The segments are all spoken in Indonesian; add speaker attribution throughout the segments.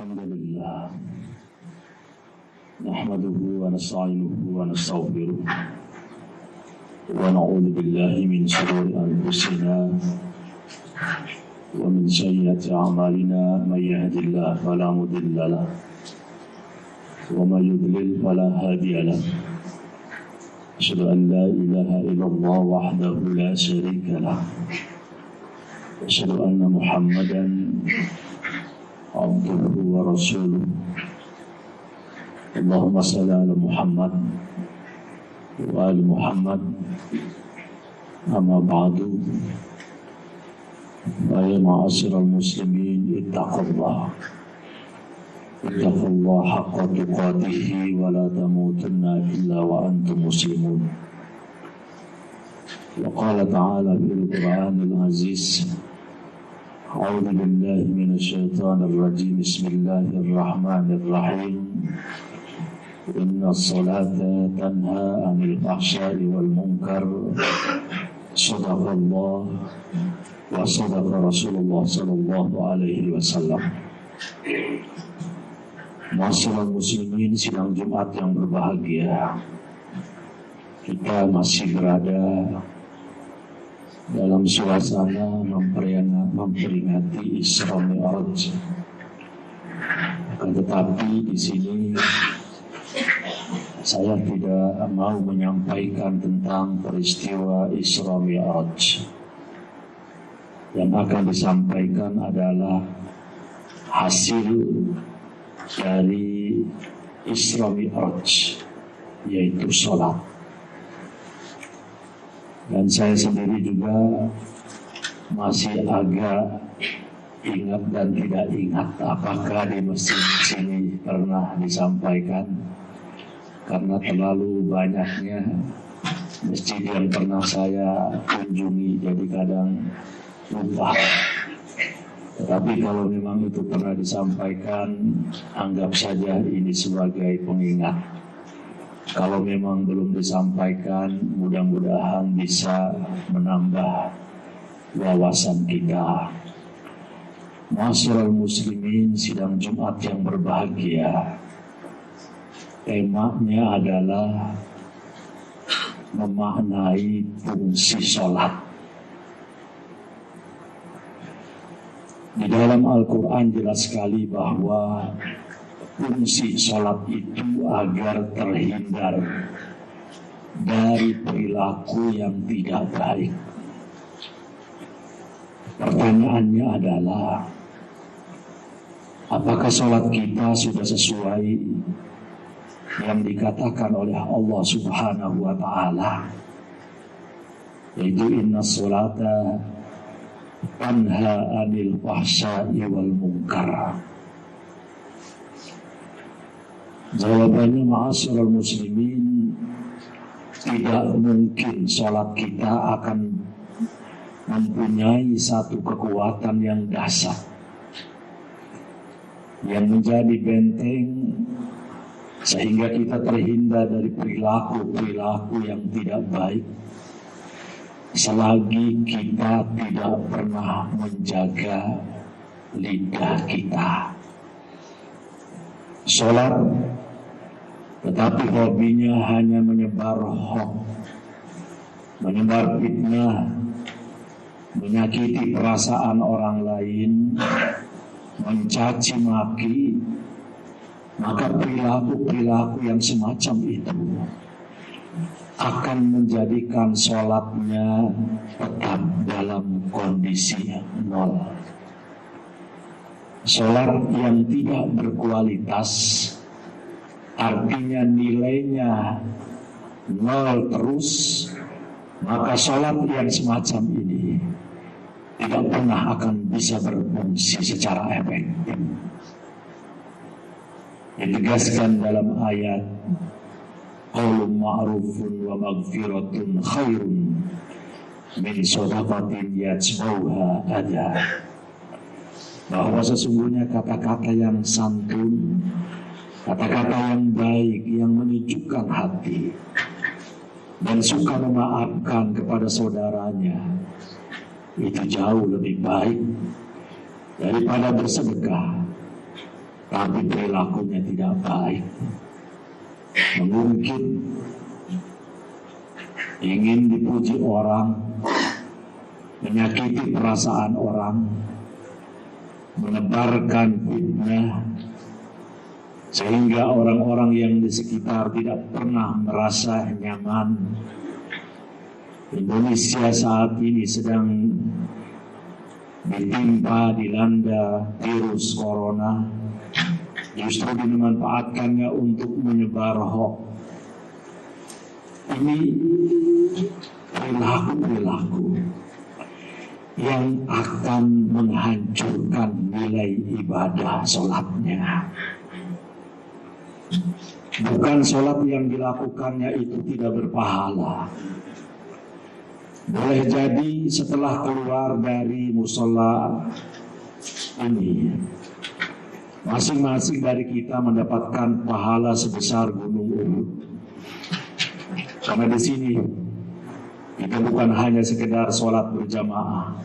Speaker 1: الحمد لله نحمده ونستعينه ونستغفره ونعوذ بالله من شرور أنفسنا ومن سيئات أعمالنا من يهد الله فلا مضل له ومن يضلل فلا هادي له أشهد أن لا إله إلا الله وحده لا شريك له أشهد أن محمدا عبده ورسوله اللهم صل على محمد وآل محمد أما بعد فيا معاشر المسلمين اتقوا الله حق تقاته ولا تموتن إلا وأنتم مسلمون وقال تعالى في القرآن العزيز أعوذ بالله من الشيطان الرجيم بسم الله الرحمن الرحيم إن الصلاة تنهى عن الفحشاء والمنكر صدق الله وصدق رسول الله صلى الله عليه وسلم. Masyaallah muslimin, sidang Jumat yang berbahagia, kita masih berada dalam suasana memperingati Isra Mi'raj. Tetapi di sini saya tidak mau menyampaikan tentang peristiwa Isra Mi'raj. Yang akan disampaikan adalah hasil dari Isra Mi'raj, yaitu sholat. Dan saya sendiri juga masih agak ingat dan tidak ingat apakah di masjid sini pernah disampaikan, karena terlalu banyaknya masjid yang pernah saya kunjungi, jadi kadang lupa. Tetapi kalau memang itu pernah disampaikan, anggap saja ini sebagai pengingat. Kalau memang belum disampaikan, mudah-mudahan bisa menambah wawasan kita. Ma'asyiral muslimin, sidang Jumat yang berbahagia, temanya adalah memaknai fungsi sholat. Di dalam Al-Quran jelas sekali bahwa fungsi sholat itu agar terhindar dari perilaku yang tidak baik. Pertanyaannya adalah, apakah sholat kita sudah sesuai yang dikatakan oleh Allah Subhanahu wa Ta'ala, yaitu inna sholata tanha anil fahsya'i wal munkar. Jawabannya, ma'asyiral muslimin, tidak mungkin sholat kita akan mempunyai satu kekuatan yang dahsyat yang menjadi benteng sehingga kita terhindar dari perilaku yang tidak baik selagi kita tidak pernah menjaga lidah kita. Sholat tetapi hobinya hanya menyebar hoax, menyebar fitnah, menyakiti perasaan orang lain, mencaci maki, maka perilaku yang semacam itu akan menjadikan sholatnya tetap dalam kondisi nol. Sholat yang tidak berkualitas artinya nilainya nol terus, maka sholat yang semacam ini tidak pernah akan bisa berfungsi secara efektif. Ditegaskan dalam ayat qaulun ma'rufun wa maghfiratun khairun min shadaqatin yatba'uha adha, bahwa sesungguhnya kata-kata yang santun, kata-kata yang baik, yang menyejukkan hati dan suka memaafkan kepada saudaranya, itu jauh lebih baik daripada bersedekah tapi perilakunya tidak baik, mengungkit, ingin dipuji orang, menyakiti perasaan orang, menebarkan fitnah, sehingga orang-orang yang di sekitar tidak pernah merasa nyaman. Indonesia saat ini sedang dilanda virus corona, justru dimanfaatkannya untuk menyebar hoax. Ini perilaku-perilaku yang akan menghancurkan nilai ibadah sholatnya. Bukan sholat yang dilakukannya itu tidak berpahala. Boleh jadi setelah keluar dari musola ini, masing-masing dari kita mendapatkan pahala sebesar gunung Uhud. Karena di sini kita bukan hanya sekedar sholat berjamaah,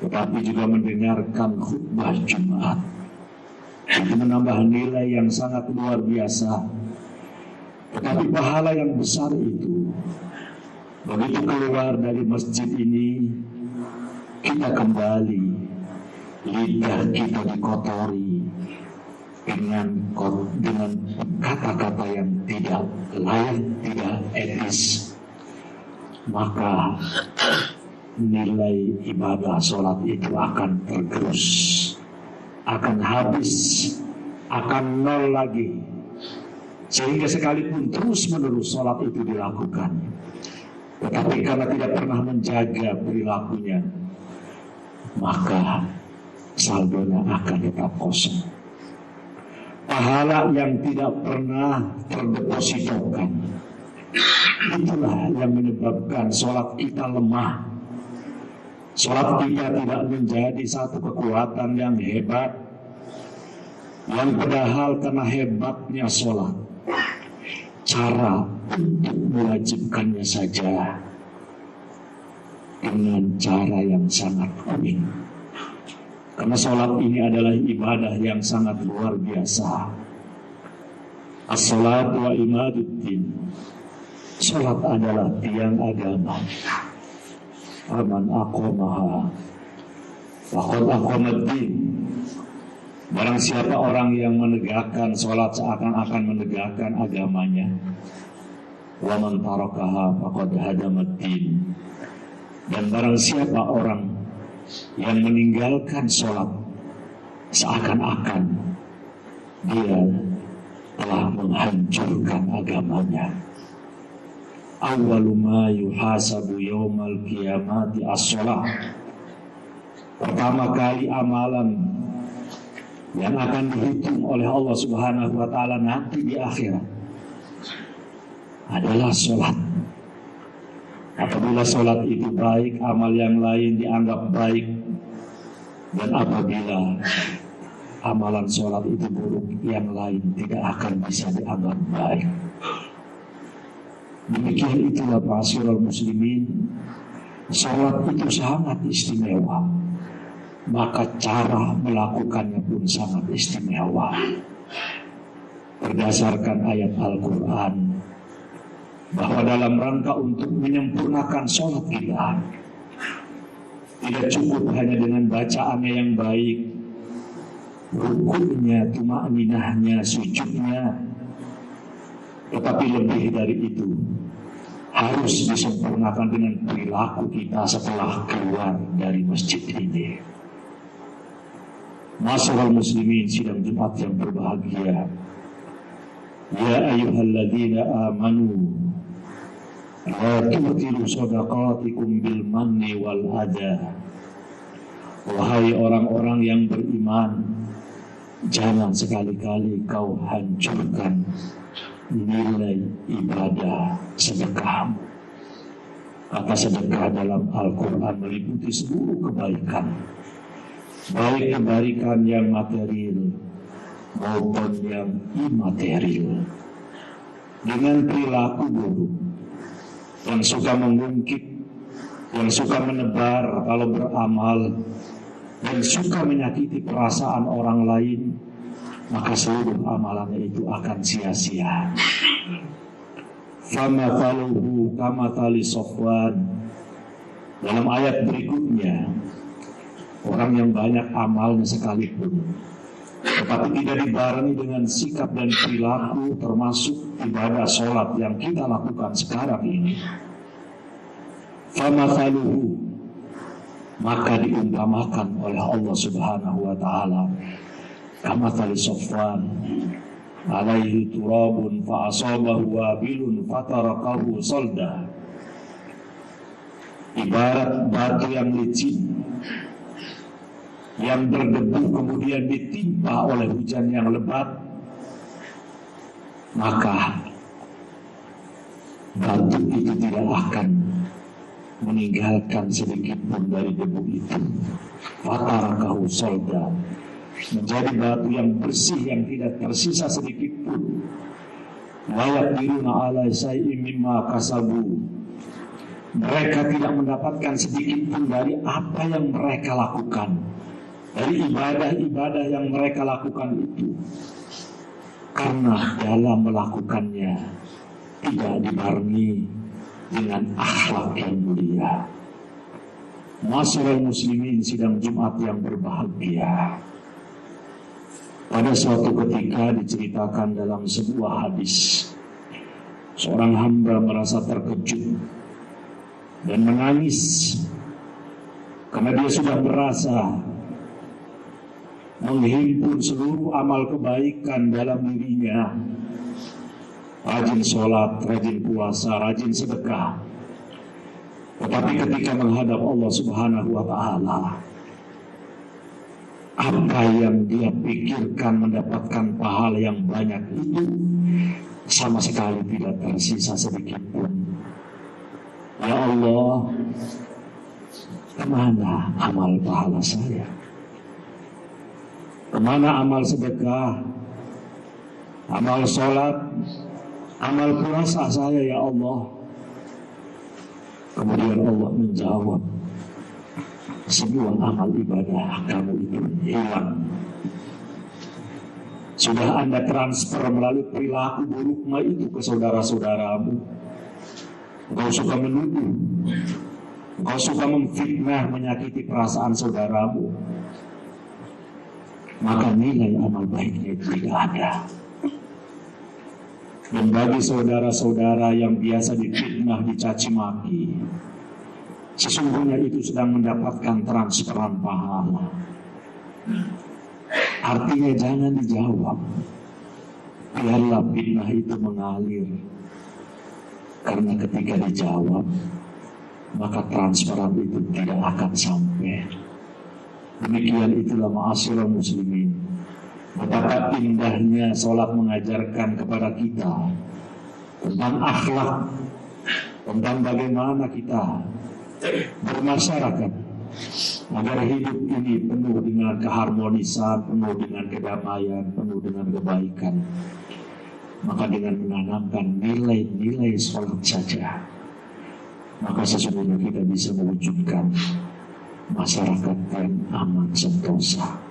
Speaker 1: tetapi juga mendengarkan khutbah Jumat. Itu menambah nilai yang sangat luar biasa. Tetapi pahala yang besar itu, begitu keluar dari masjid ini, kita kembali, lidah kita dikotori dengan kata-kata yang tidak layak, tidak etis, maka nilai ibadah sholat itu akan tergerus, akan habis, akan nol lagi. Sehingga sekalipun terus-menerus sholat itu dilakukan, tetapi karena tidak pernah menjaga perilakunya, maka saldonya akan tetap kosong. Pahala yang tidak pernah terdepositokan, itulah yang menyebabkan sholat kita lemah. Sholat kita tidak menjadi satu kekuatan yang hebat, yang padahal karena hebatnya sholat, cara untuk mewajibkannya saja dengan cara yang sangat unik. Karena sholat ini adalah ibadah yang sangat luar biasa. As-salatu wa imaduddin. Sholat adalah tiang agama. Aman aqomaha faqad aqomaddin. Barang siapa orang yang menegakkan sholat seakan-akan menegakkan agamanya, wa man tarakaha faqad hadamaddin. Dan barang siapa orang yang meninggalkan sholat seakan-akan dia telah menghancurkan agamanya. Awwalu ma yuhasabu yaumal qiyamati as-sholat. Pertama kali amalan yang akan dihitung oleh Allah Subhanahu wa taala nanti di akhirat adalah sholat. Apabila sholat itu baik, amal yang lain dianggap baik. Dan apabila amalan sholat itu buruk, yang lain tidak akan bisa dianggap baik. Demikian itulah ma'asyiral muslimin, sholat itu sangat istimewa. Maka cara melakukannya pun sangat istimewa. Berdasarkan ayat Al-Quran, bahwa dalam rangka untuk menyempurnakan sholat kita, tidak cukup hanya dengan bacaannya yang baik, rukunya, tumakninahnya, sujudnya, tetapi lebih dari itu harus disempurnakan dengan perilaku kita setelah keluar dari masjid ini. Ma'asyiral muslimin, sidang Jumat yang berbahagia, ya ayyuhalladzina amanu la tubtilu shadaqatikum bil manni wal adha. Wahai orang-orang yang beriman, jangan sekali-kali kau hancurkan nilai ibadah sedekahmu. Kata sedekah dalam Al-Quran meliputi seluruh kebaikan, baik kebaikan yang material maupun yang imaterial. Dengan perilaku buruk, yang suka mengungkit, yang suka menebar kalau beramal, yang suka menyakiti perasaan orang lain,
Speaker 2: maka seluruh amalannya itu akan sia-sia. Famathaluhu kamathali Safwan. Dalam ayat berikutnya, orang yang banyak amalnya sekalipun, tetapi tidak dibarengi dengan sikap dan perilaku termasuk ibadah sholat yang kita lakukan sekarang ini, famathaluhu, maka diumpamakan oleh Allah Subhanahu wa ta'ala kamathali Safwan alaihi turabun fa'asabahu wabilun fatarakahu solda. Ibarat batu yang licin yang berdebu kemudian ditimpa oleh hujan yang lebat, maka batu itu tidak akan meninggalkan sedikit pun dari debu itu. Fatarakahu solda, menjadi batu yang bersih yang tidak tersisa sedikit pun. Layak diruna ala syai'im mimma kasabu, mereka tidak mendapatkan sedikit pun dari apa yang mereka lakukan, dari ibadah-ibadah yang mereka lakukan itu, karena dalam melakukannya tidak dibarengi dengan akhlak yang mulia. Masyarakat muslimin sidang Jumat yang berbahagia, pada suatu ketika diceritakan dalam sebuah hadis, seorang hamba merasa terkejut dan menangis karena dia sudah merasa menghimpun seluruh amal kebaikan dalam dirinya, rajin sholat, rajin puasa, rajin sedekah. Tetapi ketika menghadap Allah Subhanahu wa ta'ala, apa yang dia pikirkan mendapatkan pahala yang banyak itu sama sekali tidak tersisa sedikit pun. Ya Allah, kemana amal pahala saya? Kemana amal sedekah, amal sholat, amal puasa saya ya Allah? Kemudian Allah menjawab, semua amal ibadah kamu itu hilang. Sudah Anda transfer melalui perilaku burukmu itu ke saudara-saudaramu. Engkau suka menuduh, engkau suka memfitnah, menyakiti perasaan saudaramu, maka nilai amal baiknya itu tidak ada. Dan bagi saudara-saudara yang biasa difitnah, dicaci maki, sesungguhnya itu sedang mendapatkan transferan pahala. Artinya jangan dijawab, biarlah fitnah itu mengalir. Karena ketika dijawab, maka transferan itu tidak akan sampai. Demikian itulah ma'asyiral muslimin, betapa indahnya sholat mengajarkan kepada kita tentang akhlak, tentang bagaimana kita bermasyarakat agar hidup ini penuh dengan keharmonisan, penuh dengan kedamaian, penuh dengan kebaikan. Maka dengan menanamkan nilai-nilai sholat saja, maka sesungguhnya kita bisa mewujudkan masyarakat yang aman sentosa.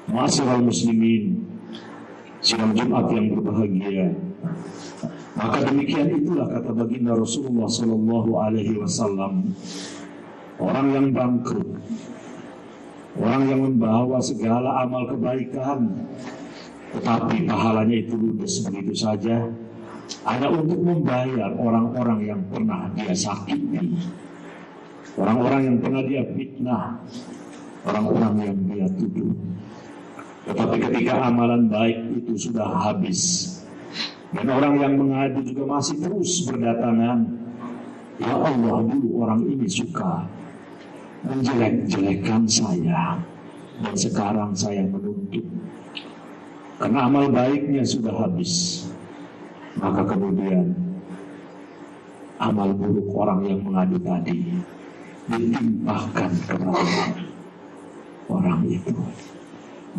Speaker 2: Ma'asyiral muslimin, sidang Jumat yang berbahagia, maka demikian itulah kata baginda Rasulullah Sallallahu Alaihi Wasallam, orang yang bangkrut, orang yang membawa segala amal kebaikan, tetapi pahalanya itu ludes begitu saja, hanya untuk membayar orang-orang yang pernah dia sakiti, orang-orang yang pernah dia fitnah, orang-orang yang dia tuduh. Tetapi ketika amalan baik itu sudah habis, dan orang yang mengadu juga masih terus berdatangan, ya Allah, dulu orang ini suka menjelek-jelekan saya, dan sekarang saya menuntut. Karena amal baiknya sudah habis, maka kemudian amal buruk orang yang mengadu tadi ditimpahkan kepada orang itu.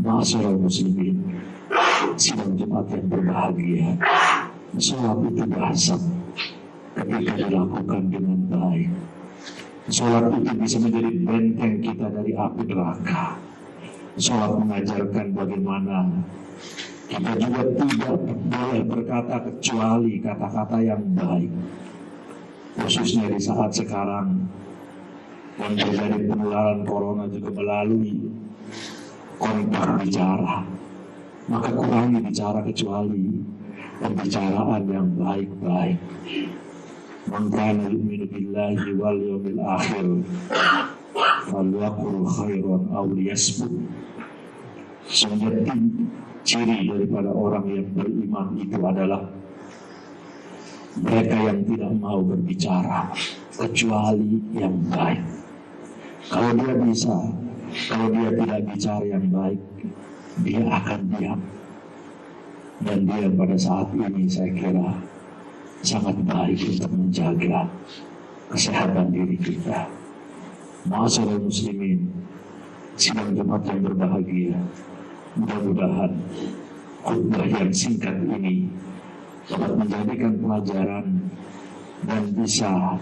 Speaker 2: Ma'asyiral muslimin, sidang Jumat yang berbahagia, sholat itu dahsyat ketika dilakukan dengan baik. Sholat itu bisa menjadi benteng kita dari api neraka. Sholat mengajarkan bagaimana kita juga tidak boleh berkata kecuali kata-kata yang baik. Khususnya di saat sekarang yang terjadi penularan corona juga melalui kontak bicara. Maka kurangi bicara kecuali pembicaraan yang baik-baik. Man kana yu'minu billahi wal yawmil akhir falyaqul khairan aw liyasmut. Sejati ciri daripada orang yang beriman itu adalah mereka yang tidak mau berbicara kecuali yang baik. Kalau dia tidak bicara yang baik, dia akan diam. Dan dia pada saat ini saya kira sangat baik untuk menjaga kesehatan diri kita. Ma'asyiral muslimin, sidang Jumat yang berbahagia, mudah-mudahan khutbah yang singkat ini dapat menjadikan pelajaran dan bisa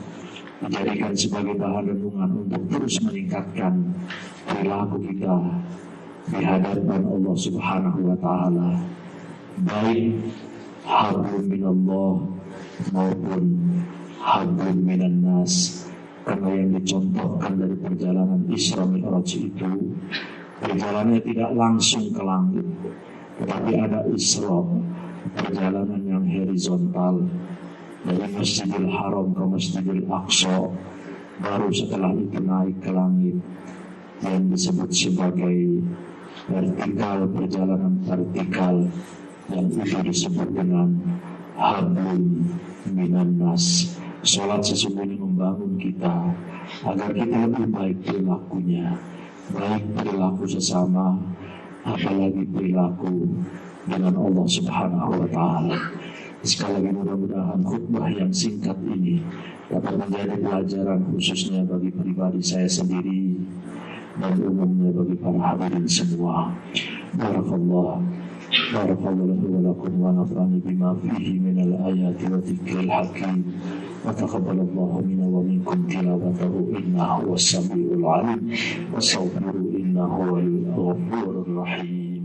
Speaker 2: dijadikan sebagai bahan renungan untuk terus meningkatkan perilaku kita di hadapan Allah Subhanahu wa Ta'ala, baik hablum minallah maupun hablum minan nas. Karena yang dicontohkan dari perjalanan Isra Mi'raj itu, perjalanannya tidak langsung ke langit, tetapi ada Isra, perjalanan yang horizontal dari Masjidil Haram ke Masjidil Aqsa. Baru setelah itu naik ke langit yang disebut sebagai vertikal, perjalanan vertikal, yang itu disebut dengan hablum minan nas. Sholat sesungguhnya membangun kita agar kita lebih baik perilakunya, baik perilaku sesama, apalagi perilaku dengan Allah Subhanahu wa Ta'ala. Sekali lagi mudah-mudahan khutbah yang singkat ini dapat menjadi pelajaran khususnya bagi pribadi saya sendiri dan umumnya bagi para hadirin semua. Barakallahu wa lakum wa nafa'ani bima fihi minal ayati wa dzikril hakim. Wa taqabbalallahu minna wa minkum tilawatahu innahu was-sami'ul 'alim. Wastaghfiru innahu huwal ghafurur rahim.